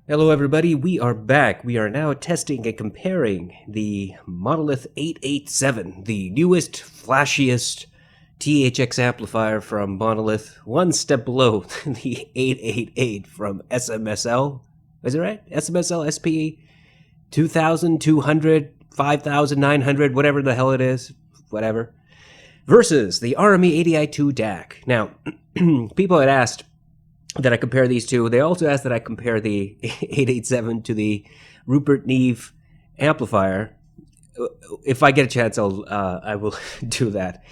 Hello everybody, we are back. We are now testing and comparing the Monolith 887, the newest, flashiest THX amplifier from Monolith, one step below the 888 from SMSL. Is it right? SMSL SPE 2200, 5900, whatever the hell it is, whatever. Versus the RME ADI 2 DAC. Now, people had asked that I compare these two. They also asked that I compare the 887 to the Rupert Neve amplifier. If I get a chance, I will do that.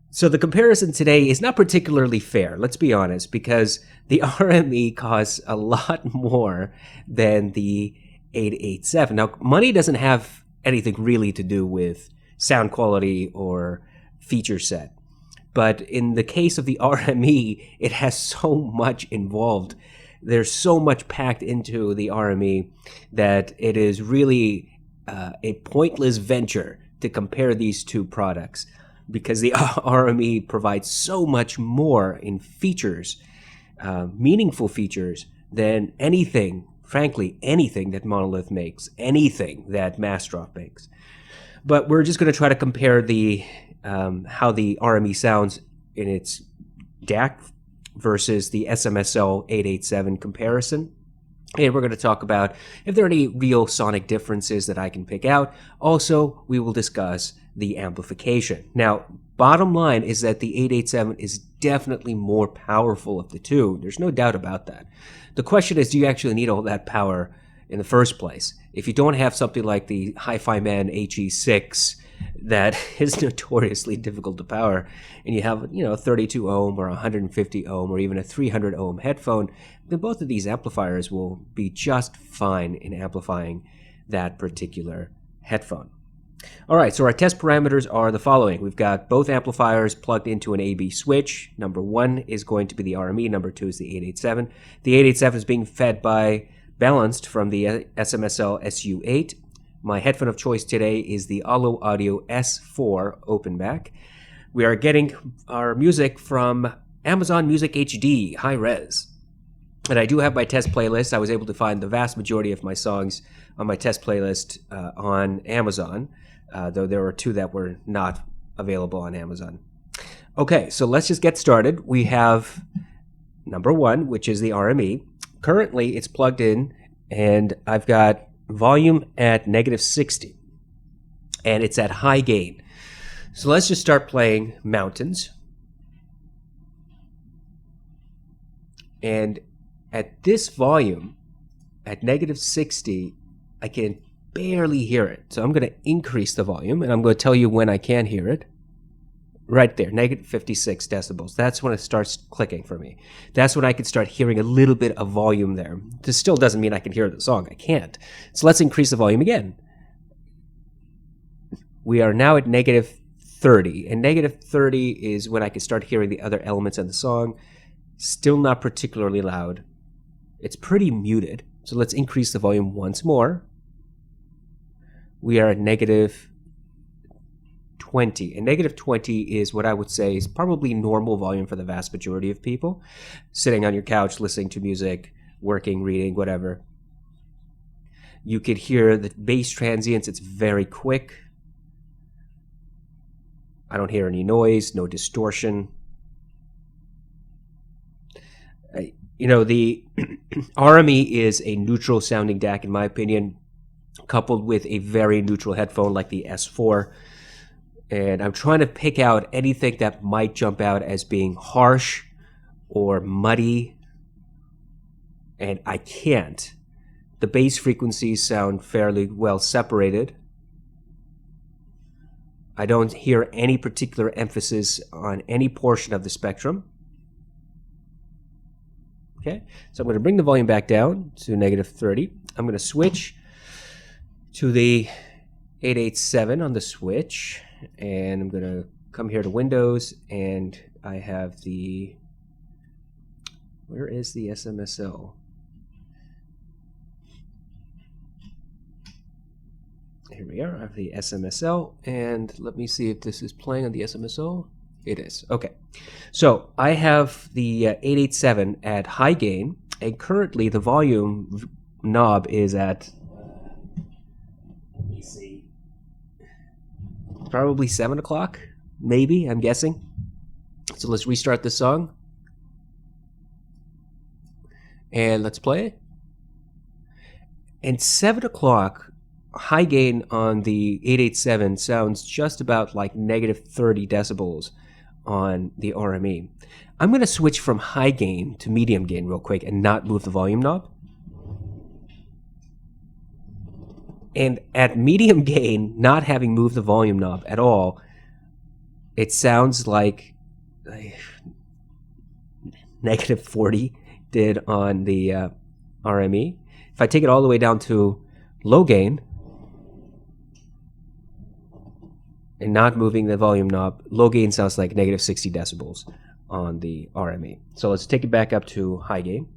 So the comparison today is not particularly fair, let's be honest, because the RME costs a lot more than the 887. Now, money doesn't have anything really to do with sound quality or feature set. But in the case of the RME, it has so much involved. There's so much packed into the RME that it is really a pointless venture to compare these two products, because the RME provides so much more in features, meaningful features, than anything, frankly, anything that Monolith makes, anything that Massdrop makes. But we're just going to try to compare the how the RME sounds in its DAC versus the SMSL 887 comparison. And we're going to talk about if there are any real sonic differences that I can pick out. Also, we will discuss the amplification. Now, bottom line is that the 887 is definitely more powerful of the two. There's no doubt about that. The question is, do you actually need all that power in the first place? If you don't have something like the Hi-Fi Man HE6 that is notoriously difficult to power, and you have, a 32 ohm or 150 ohm or even a 300 ohm headphone, then both of these amplifiers will be just fine in amplifying that particular headphone. All right, so our test parameters are the following. We've got both amplifiers plugged into an AB switch. Number one is going to be the RME, number two is the 887. The 887 is being balanced from the SMSL SU8. My headphone of choice today is the Allo Audio S4 open back. We are getting our music from Amazon Music HD, high res. And I do have my test playlist. I was able to find the vast majority of my songs on my test playlist on Amazon, though there were two that were not available on Amazon. Okay, so let's just get started. We have number one, which is the RME. Currently, it's plugged in, and I've got volume at -60, and it's at high gain. So let's just start playing Mountains. And at this volume, at -60, I can barely hear it. So I'm going to increase the volume, and I'm going to tell you when I can hear it. Right there, -56 decibels. That's when it starts clicking for me. That's when I can start hearing a little bit of volume there. This still doesn't mean I can hear the song. I can't. So let's increase the volume again. We are now at -30. And -30 is when I can start hearing the other elements of the song. Still not particularly loud. It's pretty muted. So let's increase the volume once more. We are at -20. And -20 is what I would say is probably normal volume for the vast majority of people. Sitting on your couch, listening to music, working, reading, whatever. You could hear the bass transients. It's very quick. I don't hear any noise, no distortion. The RME is a neutral sounding DAC in my opinion, coupled with a very neutral headphone like the S4. And I'm trying to pick out anything that might jump out as being harsh or muddy, and I can't. The bass frequencies sound fairly well separated. I don't hear any particular emphasis on any portion of the spectrum. Okay, so I'm going to bring the volume back down to -30. I'm going to switch to the 887 on the switch. And I'm going to come here to Windows, and I have the, where is the SMSL? Here we are. I have the SMSL, and let me see if this is playing on the SMSL. It is. Okay. So I have the 887 at high gain, and currently the volume knob is at, let me see, probably 7 o'clock, maybe, I'm guessing. So let's restart this song. And let's play it. And 7 o'clock, high gain on the 887 sounds just about like negative 30 decibels on the RME. I'm going to switch from high gain to medium gain real quick and not move the volume knob. And at medium gain, not having moved the volume knob at all, it sounds like negative 40 did on the RME. If I take it all the way down to low gain and not moving the volume knob, low gain sounds like negative 60 decibels on the RME. So let's take it back up to high gain.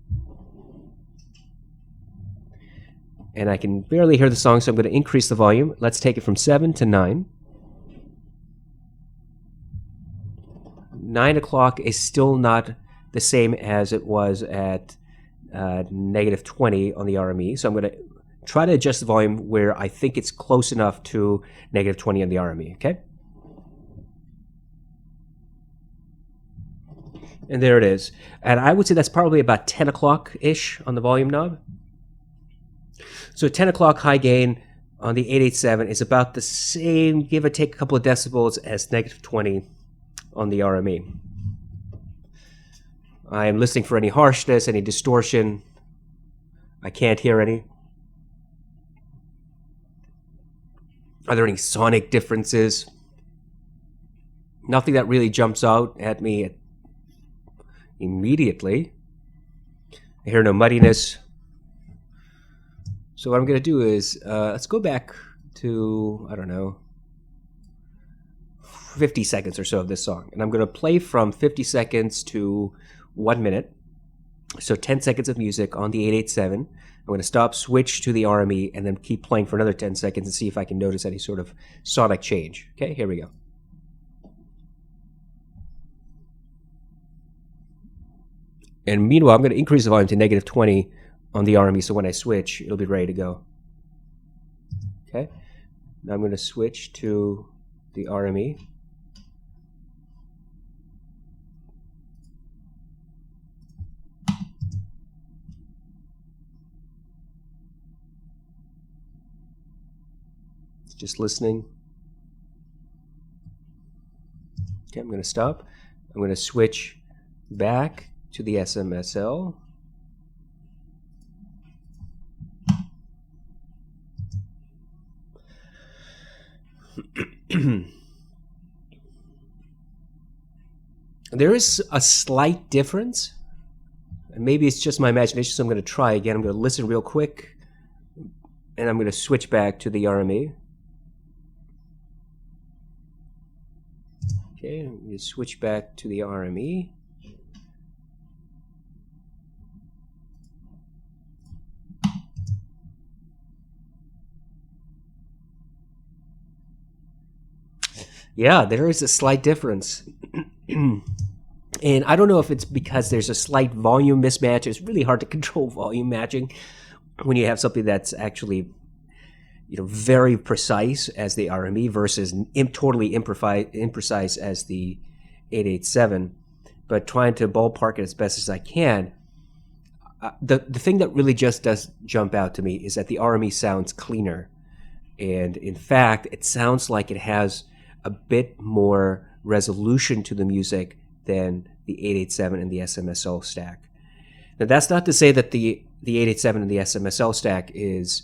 And I can barely hear the song, so I'm going to increase the volume. Let's take it from 7 to 9. 9 o'clock is still not the same as it was at negative 20 on the RME. So I'm going to try to adjust the volume where I think it's close enough to negative 20 on the RME, okay? And there it is. And I would say that's probably about 10 o'clock-ish on the volume knob. So 10 o'clock high gain on the 887 is about the same, give or take a couple of decibels, as negative 20 on the RME. I am listening for any harshness, any distortion. I can't hear any. Are there any sonic differences? Nothing that really jumps out at me immediately. I hear no muddiness. So what I'm going to do is, let's go back to, I don't know, 50 seconds or so of this song. And I'm going to play from 50 seconds to 1 minute. So 10 seconds of music on the 887. I'm going to stop, switch to the RME, and then keep playing for another 10 seconds and see if I can notice any sort of sonic change. Okay, here we go. And meanwhile, I'm going to increase the volume to negative 20 on the RME, so when I switch, it'll be ready to go. Okay, now I'm going to switch to the RME. Just listening. Okay, I'm going to stop. I'm going to switch back to the SMSL. There is a slight difference, and maybe it's just my imagination, so I'm going to try again. I'm going to listen real quick, and I'm going to switch back to the RME. Okay, I'm going to switch back to the RME. Yeah, there is a slight difference. And I don't know if it's because there's a slight volume mismatch. It's really hard to control volume matching when you have something that's actually, very precise as the RME versus totally imprecise as the 887. But trying to ballpark it as best as I can, the thing that really just does jump out to me is that the RME sounds cleaner. And in fact, it sounds like it has a bit more resolution to the music than the 887 and the SMSL stack. Now, that's not to say that the 887 and the SMSL stack is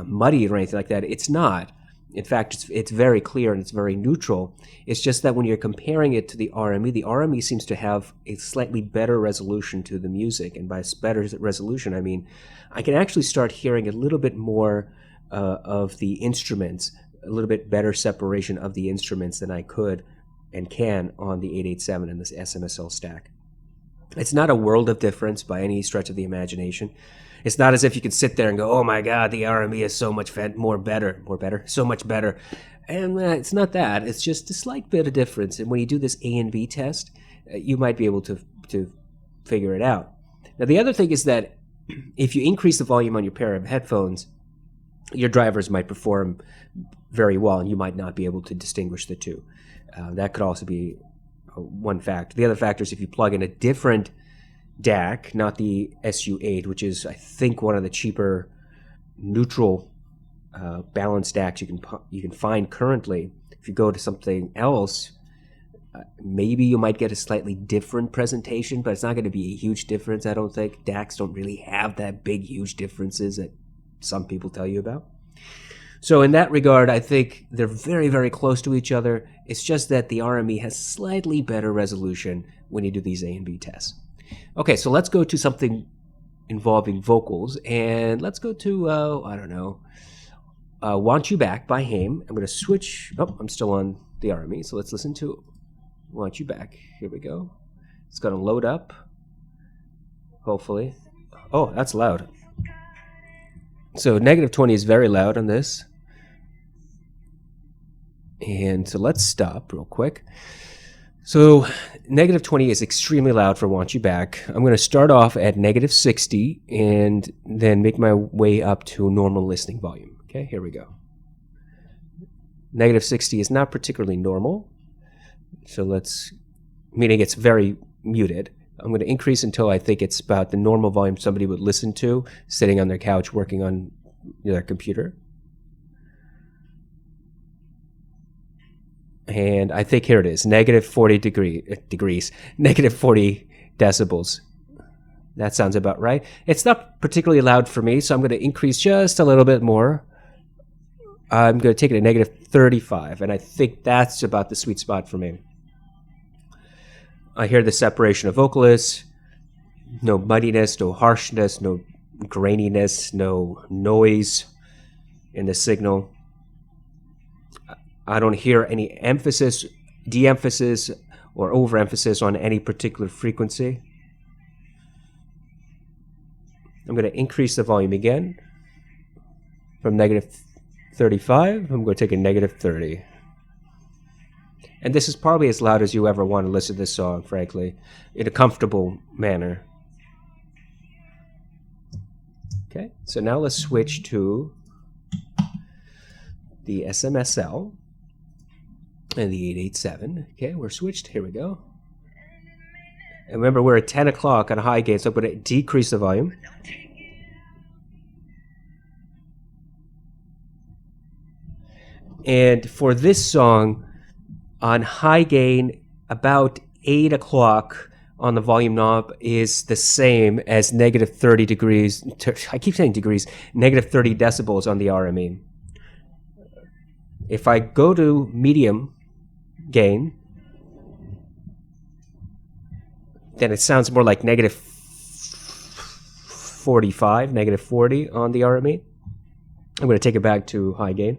muddy or anything like that. It's not. In fact, it's very clear and it's very neutral. It's just that when you're comparing it to the RME seems to have a slightly better resolution to the music. And by better resolution, I mean I can actually start hearing a little bit more of the instruments, a little bit better separation of the instruments than I could and can on the 887 and this SMSL stack. It's not a world of difference by any stretch of the imagination. It's not as if you can sit there and go, oh my God, the RME is so much so much better. And it's not that. It's just a slight bit of difference. And when you do this A and B test, you might be able to figure it out. Now, the other thing is that if you increase the volume on your pair of headphones, your drivers might perform very well, and you might not be able to distinguish the two. That could also be one factor. The other factor is if you plug in a different DAC, not the SU8, which is, I think, one of the cheaper neutral balanced DACs you can find currently. If you go to something else, maybe you might get a slightly different presentation, but it's not going to be a huge difference, I don't think. DACs don't really have that big, huge differences that some people tell you about. So in that regard, I think they're very, very close to each other. It's just that the RME has slightly better resolution when you do these A and B tests. Okay, so let's go to something involving vocals, and let's go to, I don't know, Want You Back by Haim. I'm going to switch. Oh, I'm still on the RME, so let's listen to Want You Back. Here we go. It's going to load up, hopefully. Oh, that's loud. So -20 is very loud on this. And so let's stop real quick. So -20 is extremely loud for Want You Back. I'm going to start off at -60 and then make my way up to normal listening volume. Okay, here we go. -60 is not particularly normal. So meaning it's very muted. I'm going to increase until I think it's about the normal volume somebody would listen to sitting on their couch working on their computer. And I think here it is, -40 degrees, -40 decibels. That sounds about right. It's not particularly loud for me, so I'm going to increase just a little bit more. I'm going to take it to -35, and I think that's about the sweet spot for me. I hear the separation of vocalists, no muddiness, no harshness, no graininess, no noise in the signal. I don't hear any emphasis, de-emphasis, or overemphasis on any particular frequency. I'm going to increase the volume again from -35. I'm going to take a -30. And this is probably as loud as you ever want to listen to this song, frankly, in a comfortable manner. Okay, so now let's switch to the SMSL and the 887. Okay, we're switched. Here we go. And remember, we're at 10 o'clock on high gain, so I'm going to decrease the volume. And for this song, on high gain, about 8 o'clock on the volume knob is the same as -30 degrees. I keep saying degrees, -30 decibels on the RME. If I go to medium gain, then it sounds more like -45, -40 on the RME. I'm going to take it back to high gain.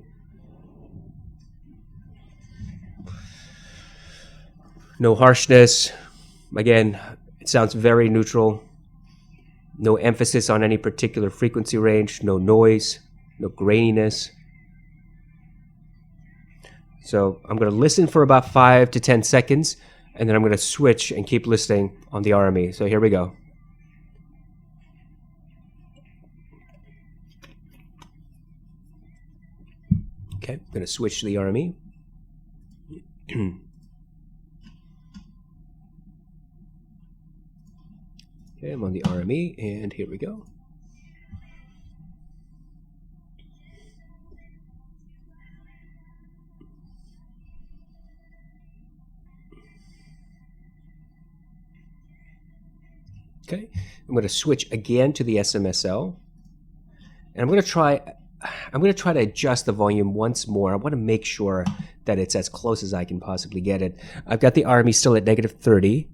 No harshness. Again, it sounds very neutral. No emphasis on any particular frequency range. No noise. No graininess. So I'm going to listen for about 5 to 10 seconds, and then I'm going to switch and keep listening on the RME. So here we go. Okay, I'm going to switch to the RME. Okay, I'm on the RME, and here we go. Okay, I'm going to switch again to the SMSL, and I'm going to try to adjust the volume once more. I want to make sure that it's as close as I can possibly get it. I've got the RME still at -30,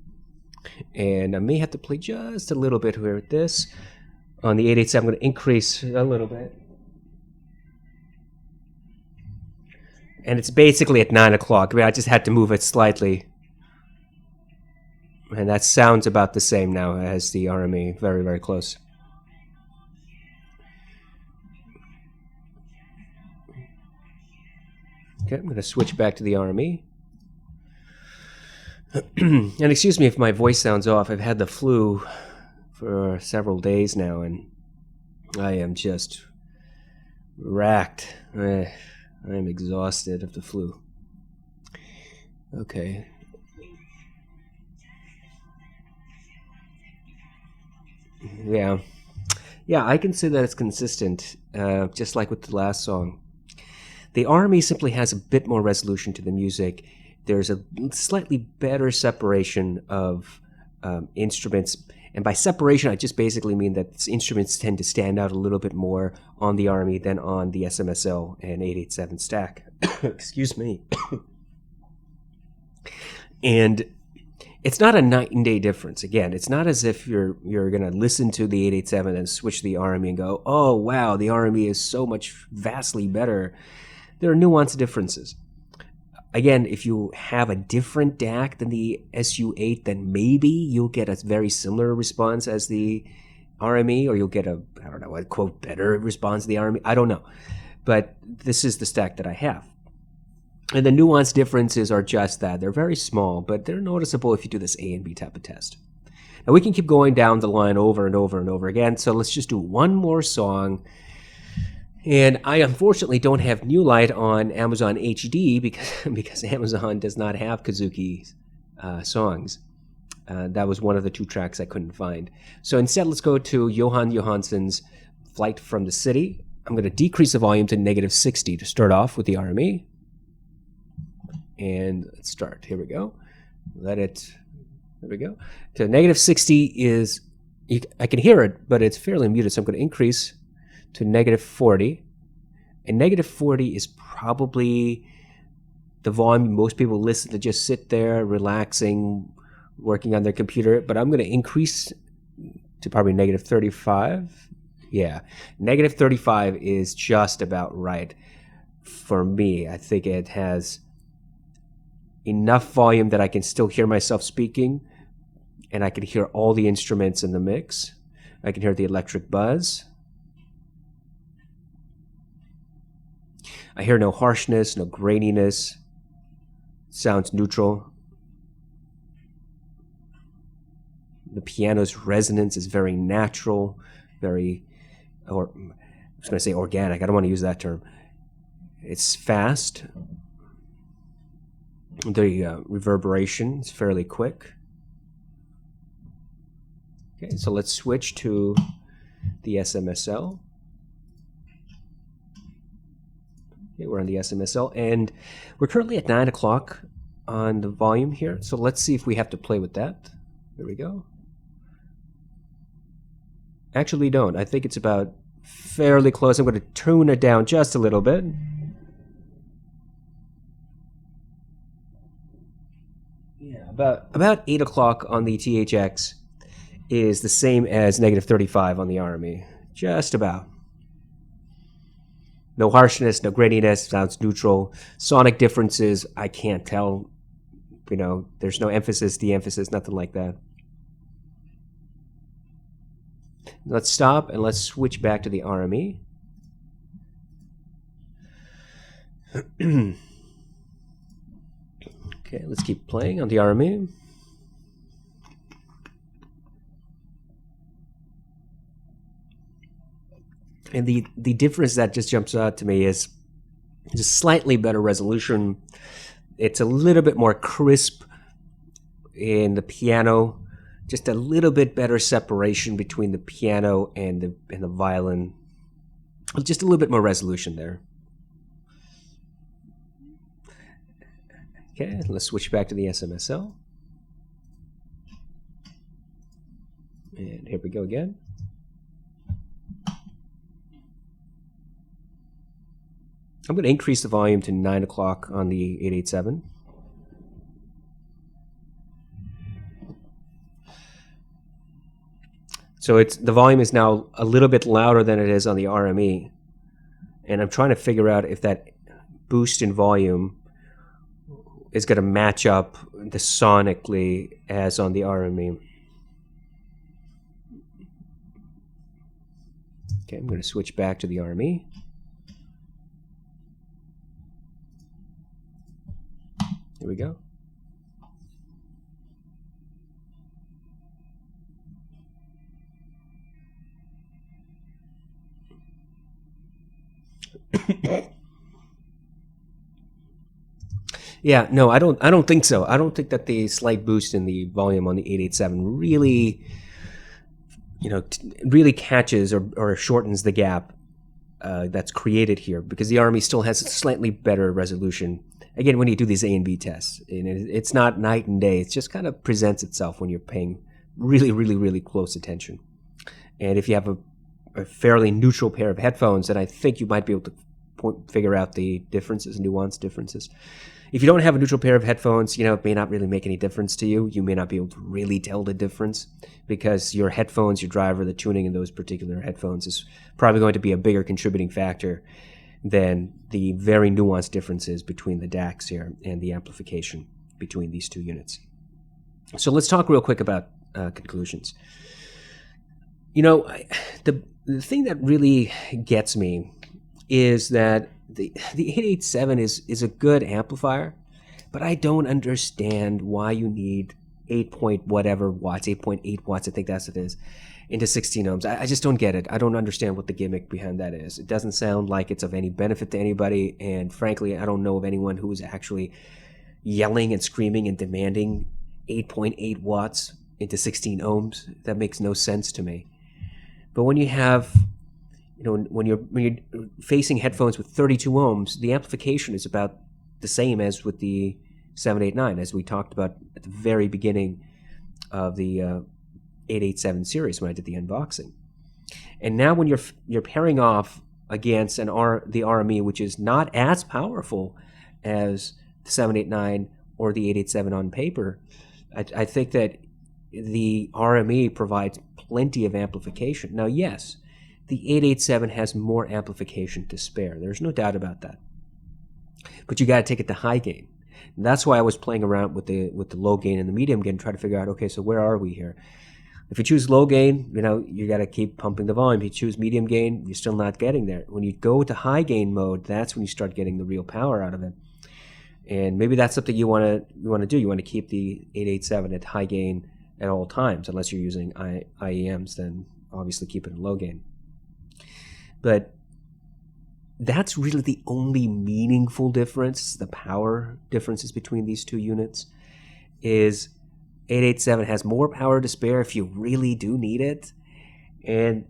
and I may have to play just a little bit here with this. On the 887, I'm going to increase a little bit. And it's basically at 9 o'clock. I mean, I just had to move it slightly. And that sounds about the same now as the RME. Very, very close. Okay, I'm going to switch back to the RME. And excuse me if my voice sounds off. I've had the flu for several days now, and I am just racked. I am exhausted of the flu. Okay. Yeah. Yeah, I can say that it's consistent, just like with the last song. The RME simply has a bit more resolution to the music. There's a slightly better separation of instruments. And by separation, I just basically mean that instruments tend to stand out a little bit more on the RME than on the SMSL and 887 stack. Excuse me. And it's not a night and day difference. Again, it's not as if you're going to listen to the 887 and switch the RME and go, oh, wow, the RME is so much vastly better. There are nuanced differences. Again, if you have a different DAC than the SU8, then maybe you'll get a very similar response as the RME, or you'll get a, I don't know, a quote, better response to the RME. I don't know. But this is the stack that I have. And the nuanced differences are just that. They're very small, but they're noticeable if you do this A and B type of test. Now, we can keep going down the line over and over and over again, so let's just do one more song. And I unfortunately don't have New Light on Amazon HD because Amazon does not have Kazuki songs. That was one of the 2 tracks I couldn't find. So instead, let's go to Johan Johansson's Flight from the City. I'm going to decrease the volume to -60 to start off with the RME. And let's start. Here we go. There we go. To -60 is, I can hear it, but it's fairly muted. So I'm going to increase to -40. And -40 is probably the volume most people listen to, just sit there, relaxing, working on their computer. But I'm going to increase to probably -35. Yeah, -35 is just about right for me. I think it has enough volume that I can still hear myself speaking, and I can hear all the instruments in the mix. I can hear the electric buzz. I hear no harshness, no graininess. Sounds neutral. The piano's resonance is very natural, very, or I was going to say organic. I don't want to use that term. It's fast. The reverberation is fairly quick. Okay, so let's switch to the SMSL. Okay, we're on the SMSL, and we're currently at 9 o'clock on the volume here. So let's see if we have to play with that. There we go. Actually, don't. I think it's about fairly close. I'm going to tune it down just a little bit. Yeah, about 8 o'clock on the THX is the same as -35 on the RME. Just about. No harshness, no graininess, sounds neutral. Sonic differences, I can't tell. You know, there's no emphasis, de-emphasis, nothing like that. Let's stop and let's switch back to the RME. Okay, let's keep playing on the RME. And the difference that just jumps out to me is just slightly better resolution. It's a little bit more crisp in the piano, just a little bit better separation between the piano and the violin. Just a little bit more resolution there. Okay, let's switch back to the SMSL. And here we go again. I'm going to increase the volume to 9 o'clock on the 887. So the volume is now a little bit louder than it is on the RME. And I'm trying to figure out if that boost in volume is going to match up the sonically as on the RME. Okay, I'm going to switch back to the RME. Here we go. Yeah, no, I don't think so. I don't think that the slight boost in the volume on the 887 really, really catches or shortens the gap that's created here, because the RME still has a slightly better resolution. Again, when you do these A and B tests, and it's not night and day. It just kind of presents itself when you're paying really, really, really close attention. And if you have a fairly neutral pair of headphones, then I think you might be able to figure out the differences, nuanced differences. If you don't have a neutral pair of headphones, it may not really make any difference to you. You may not be able to really tell the difference, because your headphones, your driver, the tuning in those particular headphones is probably going to be a bigger contributing factor than the very nuanced differences between the DACs here and the amplification between these two units. So let's talk real quick about conclusions. The thing that really gets me is that the 887 is a good amplifier, but I don't understand why you need 8.8 watts, I think that's what it is, into 16 ohms. I just don't get it. I don't understand what the gimmick behind that is. It doesn't sound like it's of any benefit to anybody, and frankly, I don't know of anyone who is actually yelling and screaming and demanding 8.8 watts into 16 ohms. That makes no sense to me. But when you have, when you're facing headphones with 32 ohms, the amplification is about the same as with the 789, as we talked about at the very beginning of the 887 series when I did the unboxing. And now when you're pairing off against the RME, which is not as powerful as the 789 or the 887 on paper, I think that the RME provides plenty of amplification. Now, yes, the 887 has more amplification to spare. There's no doubt about that. But you got to take it to high gain. And that's why I was playing around with the low gain and the medium gain, trying to figure out, okay, so where are we here? If you choose low gain, you got to keep pumping the volume. If you choose medium gain, you're still not getting there. When you go to high gain mode, that's when you start getting the real power out of it. And maybe that's something you want to do. You want to keep the 887 at high gain at all times, unless you're using IEMs, then obviously keep it in low gain. But that's really the only meaningful difference, the power differences between these two units, is 887 has more power to spare if you really do need it. And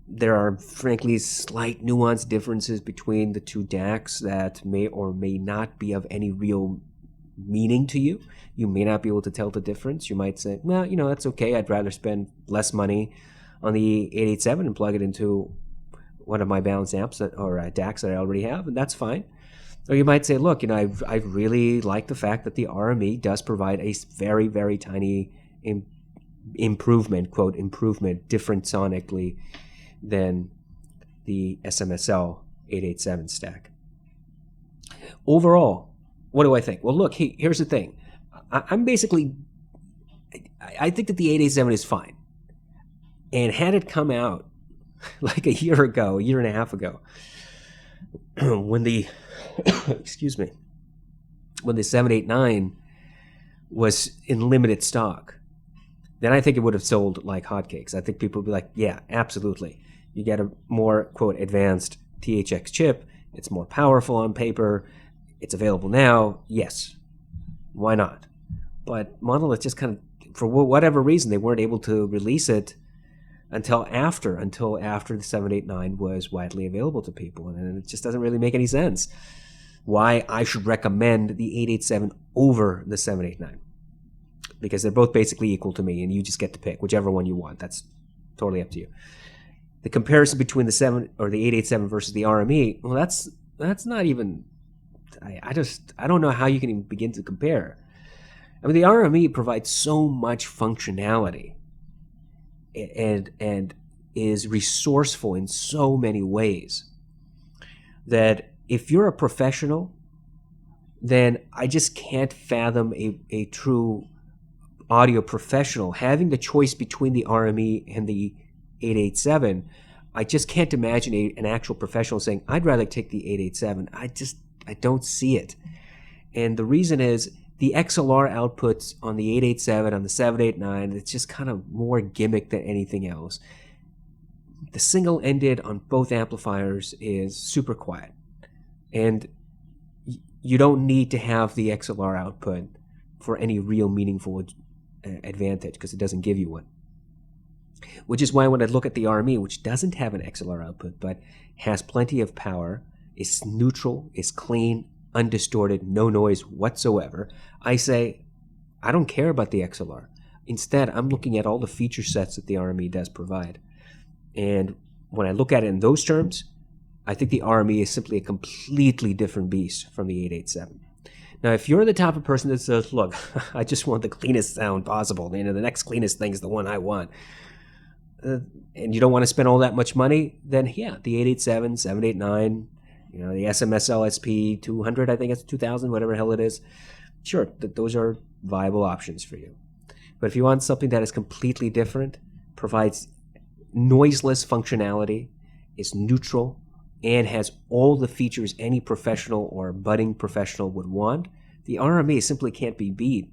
there are, frankly, slight nuanced differences between the two DACs that may or may not be of any real meaning to you. You may not be able to tell the difference. You might say, well, that's okay. I'd rather spend less money on the 887 and plug it into one of my balanced amps or DACs that I already have, and that's fine. Or you might say, look, I really like the fact that the RME does provide a very, very tiny improvement, quote, improvement, different sonically than the SMSL 887 stack. Overall, what do I think? Well, look, here's the thing. I think that the 887 is fine. And had it come out like a year and a half ago, when the excuse me, when the 789 was in limited stock, then I think it would have sold like hotcakes. I think people would be like, yeah, absolutely. You get a more, quote, advanced THX chip. It's more powerful on paper. It's available now. Yes. Why not? But Monolith just kind of, for whatever reason, they weren't able to release it until after the 789 was widely available to people. And it just doesn't really make any sense why I should recommend the 887 over the 789. Because they're both basically equal to me, and you just get to pick whichever one you want. That's totally up to you. The comparison between the 887 versus the RME, well, that's not even, I don't know how you can even begin to compare. I mean, the RME provides so much functionality and is resourceful in so many ways that if you're a professional, then I just can't fathom a true audio professional having the choice between the RME and the 887. I just can't imagine an actual professional saying, I'd rather take the 887. I don't see it. And the reason is the XLR outputs on the 887, on the 789, it's just kind of more gimmick than anything else. the single-ended on both amplifiers is super quiet. And you don't need to have the XLR output for any real meaningful advantage, because it doesn't give you one. Which is why when I look at the RME, which doesn't have an XLR output but has plenty of power, is neutral, is clean, undistorted, no noise whatsoever, I say, I don't care about the XLR. Instead, I'm looking at all the feature sets that the RME does provide. And when I look at it in those terms, I think the RME is simply a completely different beast from the 887. Now, if you're the type of person that says, look, I just want the cleanest sound possible, the next cleanest thing is the one I want, and you don't want to spend all that much money, then yeah, the 887, 789, the SMS LSP 200, I think it's 2000, whatever the hell it is, sure, those are viable options for you. But if you want something that is completely different, provides noiseless functionality, is neutral, and has all the features any professional or budding professional would want, the RME simply can't be beat.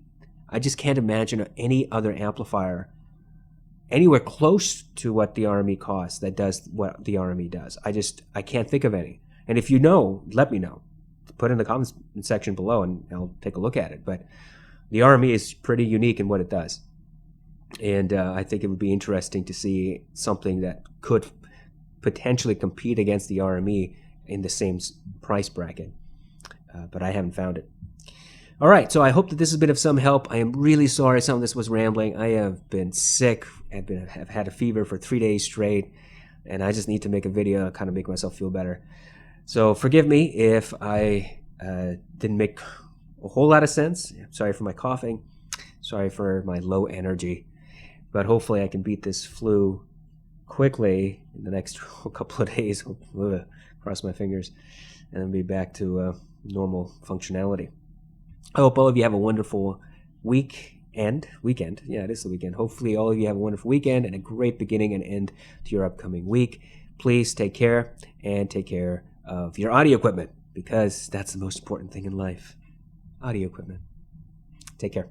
I just can't imagine any other amplifier anywhere close to what the RME costs that does what the RME does. I can't think of any. And if you know, let me know. Put it in the comments section below and I'll take a look at it. But the RME is pretty unique in what it does. And I think it would be interesting to see something that could potentially compete against the RME in the same price bracket. But I haven't found it. All right, so I hope that this has been of some help. I am really sorry some of this was rambling. I have been sick. Have had a fever for 3 days straight, and I just need to make a video to kind of make myself feel better. So forgive me if I didn't make a whole lot of sense. Sorry for my coughing. Sorry for my low energy. But hopefully I can beat this flu quickly in the next couple of days. Cross my fingers. And then be back to normal functionality. I hope all of you have a wonderful weekend. Yeah, it is the weekend. Hopefully all of you have a wonderful weekend and a great beginning and end to your upcoming week. Please take care, and take care of your audio equipment, because that's the most important thing in life. Audio equipment. Take care.